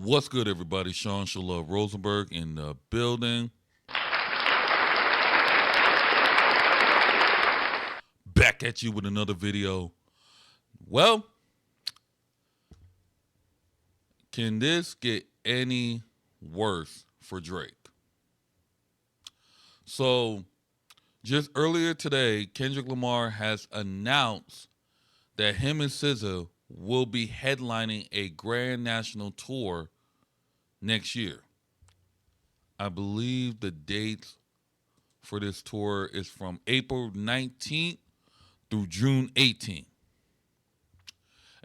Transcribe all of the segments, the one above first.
What's good, everybody? Sean Shalove Rosenberg in the building. Back at you with another video. Well, can this get any worse for Drake? So, just earlier today, Kendrick Lamar has announced that him and SZA will be headlining a grand national tour next year. I believe the dates for this tour is from April 19th through June 18th.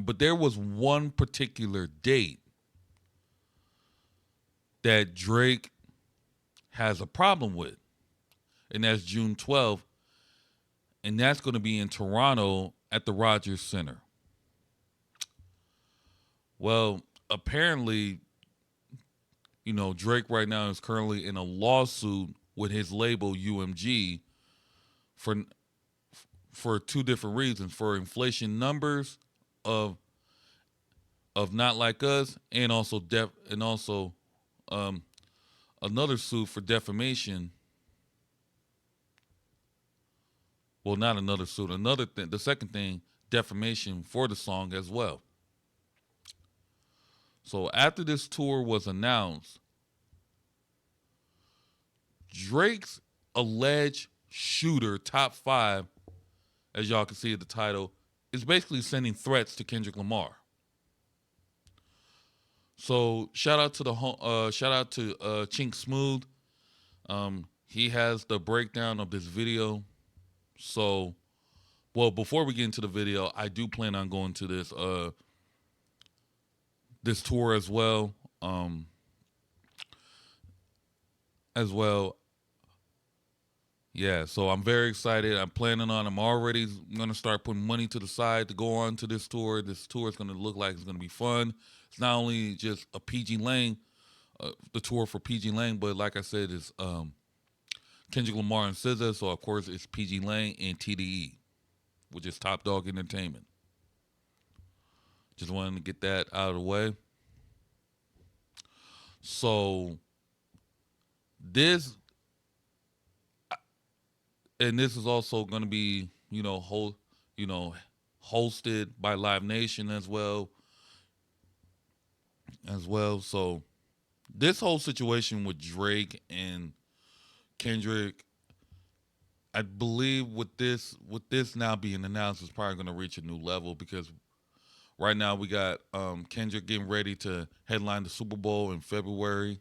But there was one particular date that Drake has a problem with, and that's June 12th, and that's going to be in Toronto at the Rogers Center. Well, apparently, Drake right now is currently in a lawsuit with his label UMG for two different reasons: for inflation numbers of Not Like Us, and also another suit for defamation. Well, not another suit. Another thing, the second thing, defamation for the song as well. So after this tour was announced, Drake's alleged shooter, Top 5, as y'all can see at the title, is basically sending threats to Kendrick Lamar. So shout out to Chink Smooth. He has the breakdown of this video. So, well, before we get into the video, I do plan on going to this tour as well. Yeah, so I'm very excited. I'm already going to start putting money to the side to go on to this tour. This tour is going to look like it's going to be fun. It's not only just a PG Lane, the tour for PG Lane, but like I said, it's Kendrick Lamar and SZA. So, of course, it's PG Lane and TDE, which is Top Dog Entertainment. Just wanted to get that out of the way. So, this is also going to be, hosted by Live Nation as well. So, this whole situation with Drake and Kendrick, I believe with this now being announced, is probably going to reach a new level, because right now we got Kendrick getting ready to headline the Super Bowl in February.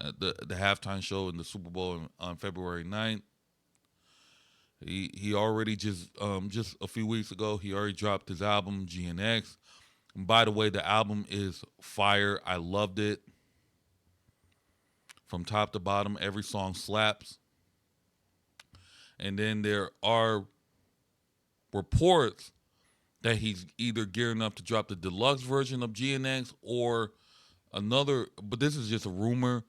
The halftime show in the Super Bowl on February 9th. He already just a few weeks ago, he already dropped his album GNX. And by the way, the album is fire. I loved it. From top to bottom, every song slaps. And then there are reports that he's either gearing up to drop the deluxe version of GNX or another, but this is just a rumor.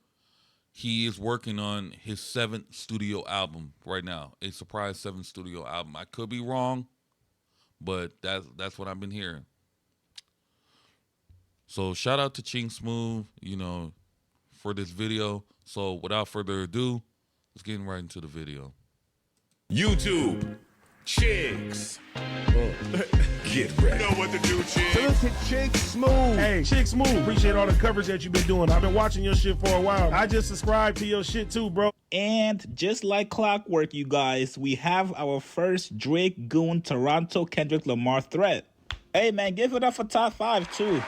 He is working on his 7th studio album right now, a surprise 7th studio album. I could be wrong, but that's what I've been hearing. So shout out to Chink Smooth, for this video. So without further ado, let's get right into the video. YouTube, Chigs. Get ready. You know what to do, Chigs. So look at Chigs Smooth. Hey, Chigs Smooth. Appreciate all the coverage that you've been doing. I've been watching your shit for a while. I just subscribed to your shit too, bro. And just like clockwork, you guys, we have our first Drake Goon Toronto Kendrick Lamar threat. Hey, man, give it up for Top 5 too.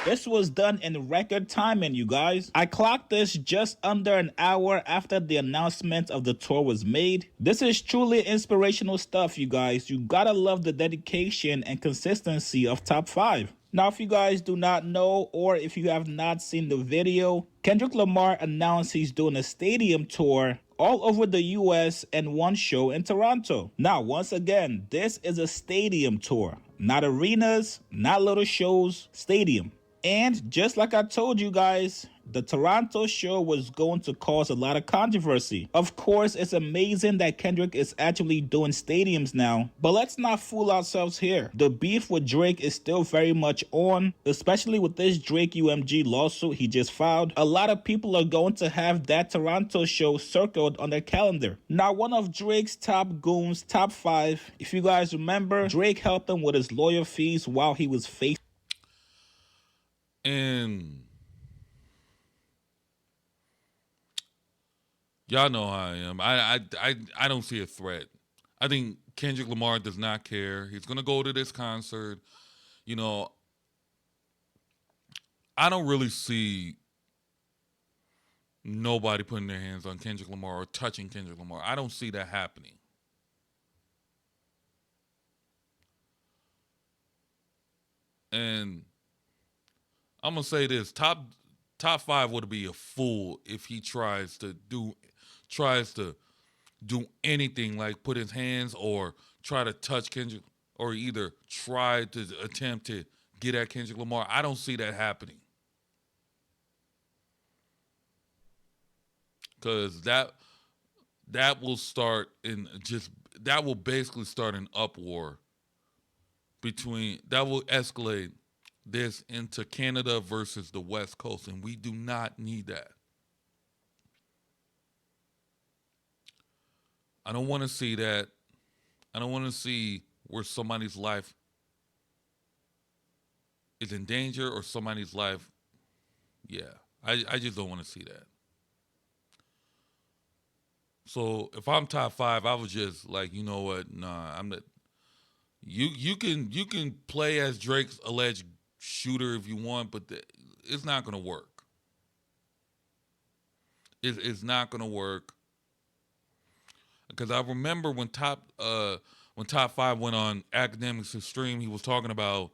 This was done in record timing, you guys. I clocked this just under an hour after the announcement of the tour was made. This is truly inspirational stuff, you guys. You gotta love the dedication and consistency of Top 5. Now, if you guys do not know, or if you have not seen the video, Kendrick Lamar announced he's doing a stadium tour all over the US and one show in Toronto. Now, once again, this is a stadium tour. Not arenas, not little shows, stadium. And just like I told you guys, the Toronto show was going to cause a lot of controversy. Of course, it's amazing that Kendrick is actually doing stadiums now, but let's not fool ourselves here. The beef with Drake is still very much on, especially with this Drake UMG lawsuit he just filed. A lot of people are going to have that Toronto show circled on their calendar. Now, one of Drake's top goons, top 5, if you guys remember, Drake helped him with his lawyer fees while he was facing. And y'all know how I am. I don't see a threat. I think Kendrick Lamar does not care. He's gonna go to this concert. You know, I don't really see nobody putting their hands on Kendrick Lamar or touching Kendrick Lamar. I don't see that happening. And I'm gonna say this: top 5 would be a fool if he tries to do anything like put his hands or try to touch Kendrick or either try to attempt to get at Kendrick Lamar. I don't see that happening. Because that will start that will basically start an uproar that will escalate this into Canada versus the West Coast, and we do not need that. I don't want to see that. I don't want to see where somebody's life is in danger or somebody's life. Yeah, I just don't want to see that. So if I'm top 5, I was just like, you know what? Nah, I'm not. You can play as Drake's alleged shooter if you want, but it's not gonna work. It's not gonna work. Because I remember when top 5 went on Academics Extreme, he was talking about,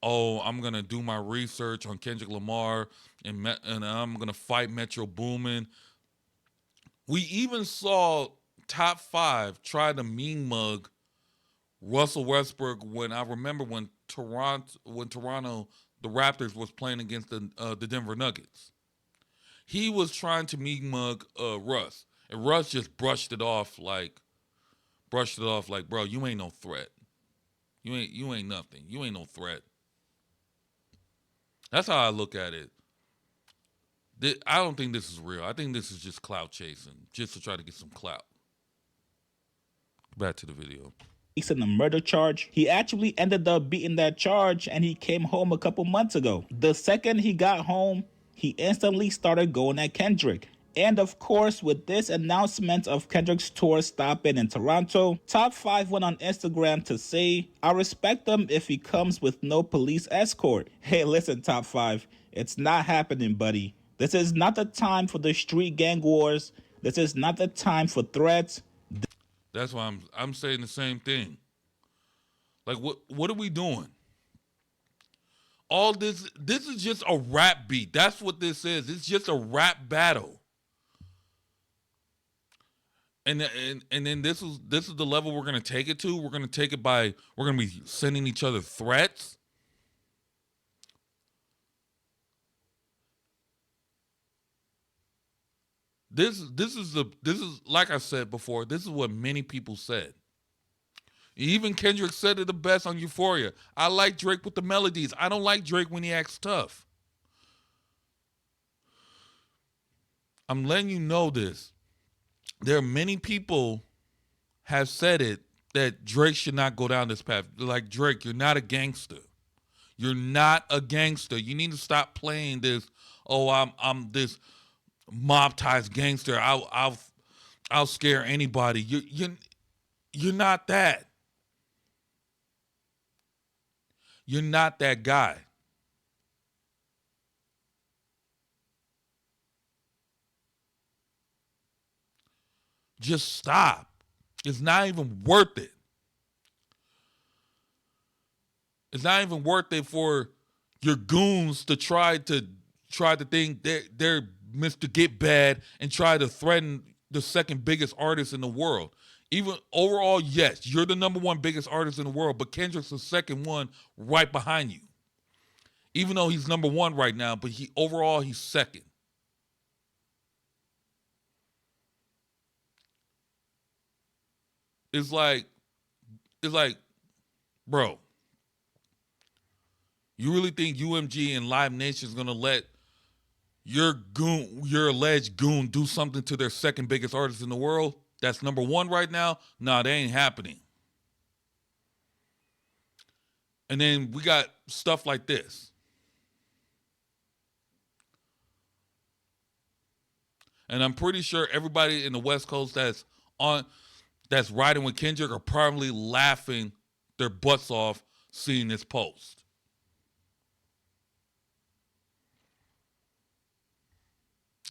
oh, I'm gonna do my research on Kendrick Lamar and I'm gonna fight Metro Boomin. We even saw top 5 try to mean mug Russell Westbrook when Toronto the Raptors was playing against the Denver Nuggets. He was trying to mean mug Russ, and Russ just brushed it off like, bro, you ain't no threat. You ain't nothing. You ain't no threat. That's how I look at it. I don't think this is real. I think this is just clout chasing, just to try to get some clout. Back to the video. Facing a murder charge. He actually ended up beating that charge and he came home a couple months ago. The second he got home, he instantly started going at Kendrick. And of course, with this announcement of Kendrick's tour stopping in Toronto, top 5 went on Instagram to say, I respect him if he comes with no police escort. Hey, listen, top 5, it's not happening, buddy. This is not the time for the street gang wars. This is not the time for threats. That's why I'm saying the same thing. Like, what are we doing? All this is just a rap beat. That's what this is. It's just a rap battle. And then this is the level we're gonna take it to. We're gonna take it we're gonna be sending each other threats. This is like I said before, this is what many people said. Even Kendrick said it the best on Euphoria. I like Drake with the melodies. I don't like Drake when he acts tough. I'm letting you know this. There are many people have said it that Drake should not go down this path. Like, Drake, you're not a gangster. You're not a gangster. You need to stop playing this, oh, I'm this mob-ties gangster. I'll scare anybody. You're not that. You're not that guy. Just stop. It's not even worth it. It's not even worth it for your goons to try to think they're Mr. Get Bad and try to threaten the second biggest artist in the world. Even overall, yes, you're the number 1 biggest artist in the world, but Kendrick's the second one right behind you. Even though he's number 1 right now, but he's second. It's like, bro, you really think UMG and Live Nation is gonna let your alleged goon, do something to their second biggest artist in the world? That's number one right now. Nah, that ain't happening. And then we got stuff like this. And I'm pretty sure everybody in the West Coast that's riding with Kendrick are probably laughing their butts off seeing this post.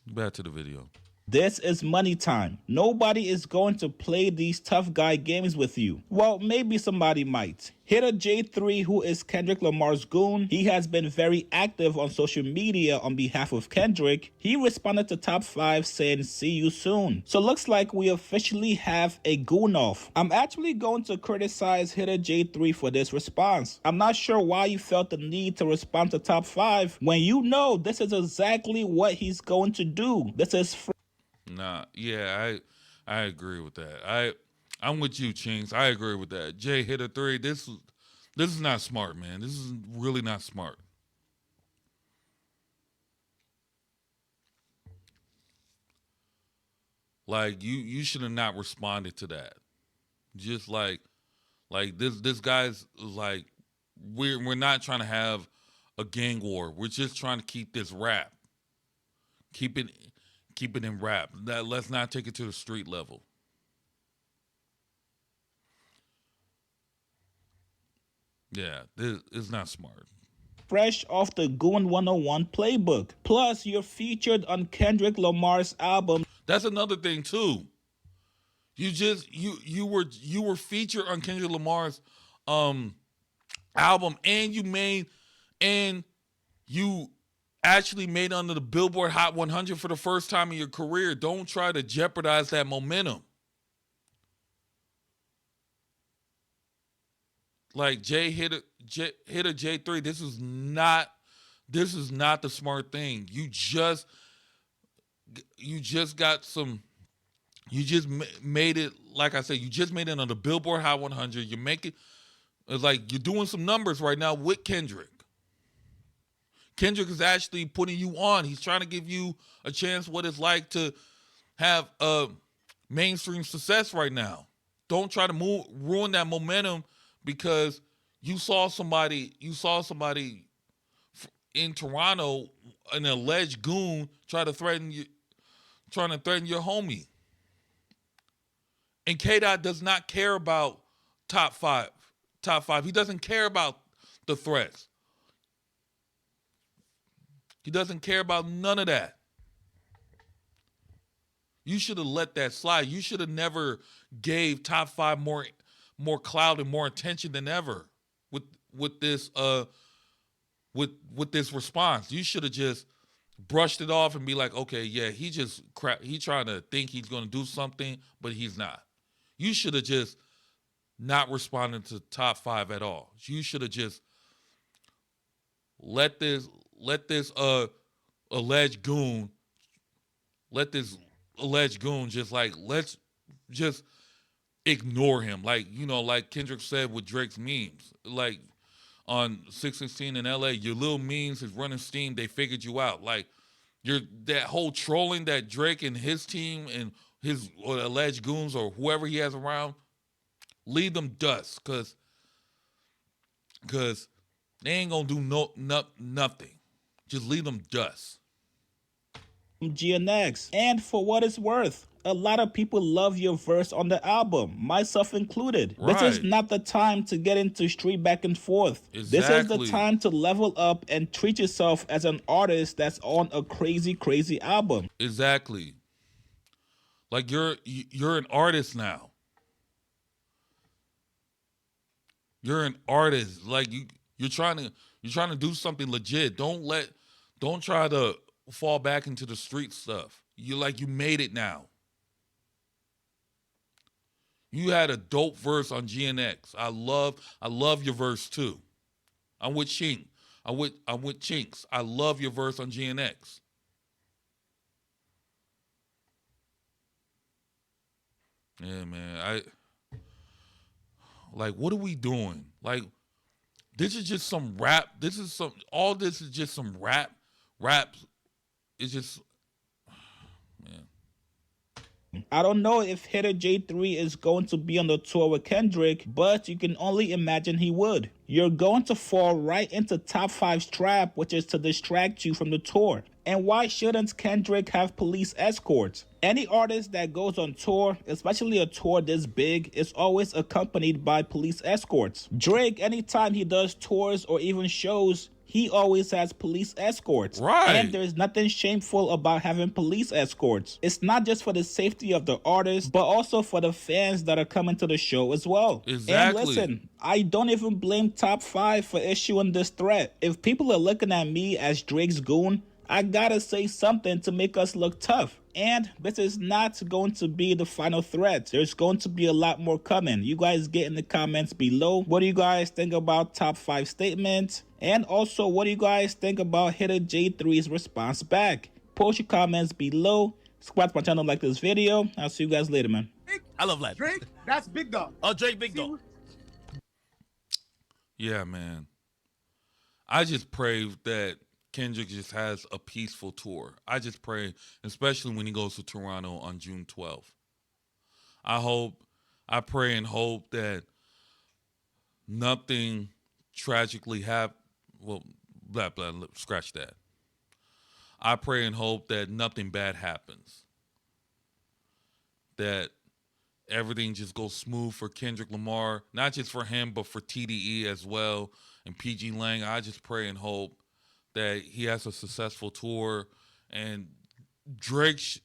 Back to the video. This is money time. Nobody is going to play these tough guy games with you. Well, maybe somebody might. Hitter J3, who is Kendrick Lamar's goon, he has been very active on social media on behalf of Kendrick. He responded to Top 5 saying, "See you soon." So looks like we officially have a goon off. I'm actually going to criticize Hitter J3 for this response. I'm not sure why you felt the need to respond to Top 5 when you know this is exactly what he's going to do. This is Nah, yeah, I agree with that. I'm with you, Chigs. I agree with that. Jay Hitter 3. This is not smart, man. This is really not smart. Like you should have not responded to that. Just like this guy's like we're not trying to have a gang war. We're just trying to keep this rap. Keep it in rap. Let's not take it to the street level. Yeah, this is not smart. fresh off the Goon 101 playbook. Plus, you're featured on Kendrick Lamar's album. That's another thing too. You were featured on Kendrick Lamar's album, and you actually made under the Billboard Hot 100 for the first time in your career. Don't try to jeopardize that momentum. Like Hitter J3, this is not the smart thing. You just made it, like I said, you just made it on the Billboard Hot 100. It's like you're doing some numbers right now with Kendrick. Kendrick is actually putting you on. He's trying to give you a chance what it's like to have mainstream success right now. Don't try to ruin that momentum because you saw somebody in Toronto, an alleged goon, trying to threaten your homie. And K-Dot does not care about top five. He doesn't care about the threats. He doesn't care about none of that. You should have let that slide. You should have never gave top 5 more clout and more attention than ever with this response. You should have just brushed it off and be like, okay, yeah, he just crap. He trying to think he's going to do something, but he's not. You should have just not responded to top 5 at all. You should have just let this alleged goon just like, let's just ignore him. Like, like Kendrick said with Drake's memes, like on 616 in LA, your little memes is running steam. They figured you out. Like that whole trolling that Drake and his team and his alleged goons or whoever he has around, leave them dust because they ain't gonna do nothing. Just leave them dust. GNX. And for what it's worth, a lot of people love your verse on the album, myself included. Right. This is not the time to get into street back and forth. Exactly. This is the time to level up and treat yourself as an artist that's on a crazy, crazy album. Exactly. Like you're an artist now. You're an artist. Like you're trying to do something legit. Don't try to fall back into the street stuff. You made it now. You had a dope verse on GNX. I love your verse too. I'm with Chink. I'm with Chinks. I love your verse on GNX. Yeah, man. Like, what are we doing? Like, this is just some rap. All this is just some rap. Rap is just, man. I don't know if Hitter J3 is going to be on the tour with Kendrick, but you can only imagine he would. You're going to fall right into Top 5's trap, which is to distract you from the tour. And why shouldn't Kendrick have police escorts? Any artist that goes on tour, especially a tour this big, is always accompanied by police escorts. Drake, anytime he does tours or even shows, he always has police escorts. Right. And there's nothing shameful about having police escorts. It's not just for the safety of the artist, but also for the fans that are coming to the show as well. Exactly. And listen, I don't even blame Top 5 for issuing this threat. If people are looking at me as Drake's goon, I gotta say something to make us look tough. And this is not going to be the final threat. There's going to be a lot more coming. You guys get in the comments below. What do you guys think about Top 5 statements? And also, what do you guys think about Hitter J3's response back? Post your comments below. Subscribe to my channel, like this video. I'll see you guys later, man. I love that. Drake, that's Big Dog. Oh, Drake, Big Dog. Yeah, man. I just pray that Kendrick just has a peaceful tour. I just pray, especially when he goes to Toronto on June 12th. I pray and hope that nothing tragically happens. Well, blah, blah, scratch that. I pray and hope that nothing bad happens. That everything just goes smooth for Kendrick Lamar, not just for him, but for TDE as well, and PG Lang. I just pray and hope that he has a successful tour, and Drake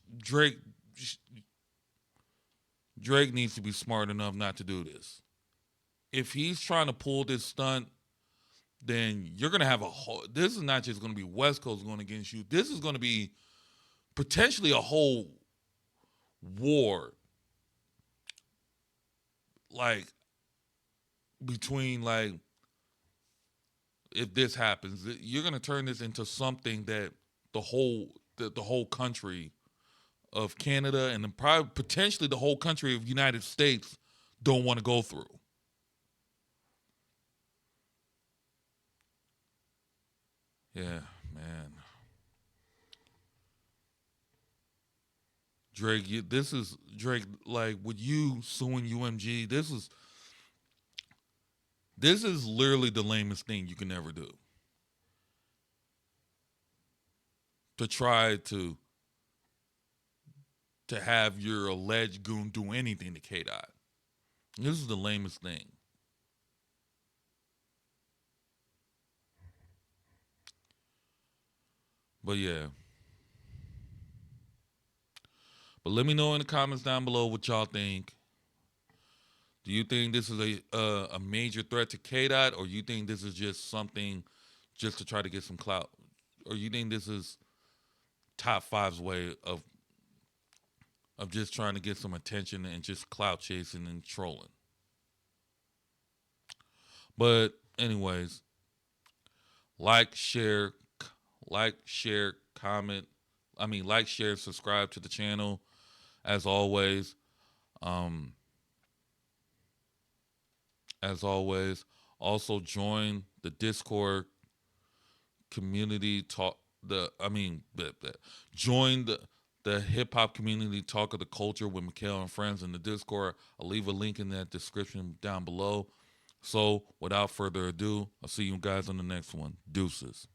needs to be smart enough not to do this. If he's trying to pull this stunt, then you're going to have this is not just going to be West Coast going against you. This is going to be potentially a whole war, like, between, like, if this happens, you're going to turn this into something that the whole country of Canada and then probably potentially the whole country of United States don't want to go through. Yeah, man. Drake, this is Drake, like, with you suing UMG, this is literally the lamest thing you can ever do. To try to have your alleged goon do anything to K-Dot. This is the lamest thing. But yeah. But let me know in the comments down below what y'all think. Do you think this is a major threat to K-Dot, or you think this is just something just to try to get some clout? Or you think this is Top 5's way of just trying to get some attention and just clout chasing and trolling? But anyways, like, share, comment. Like, share, subscribe to the channel. As always, also join the Discord community talk. Join the hip hop community talk of the culture with Mikhail and friends in the Discord. I'll leave a link in that description down below. So without further ado, I'll see you guys on the next one. Deuces.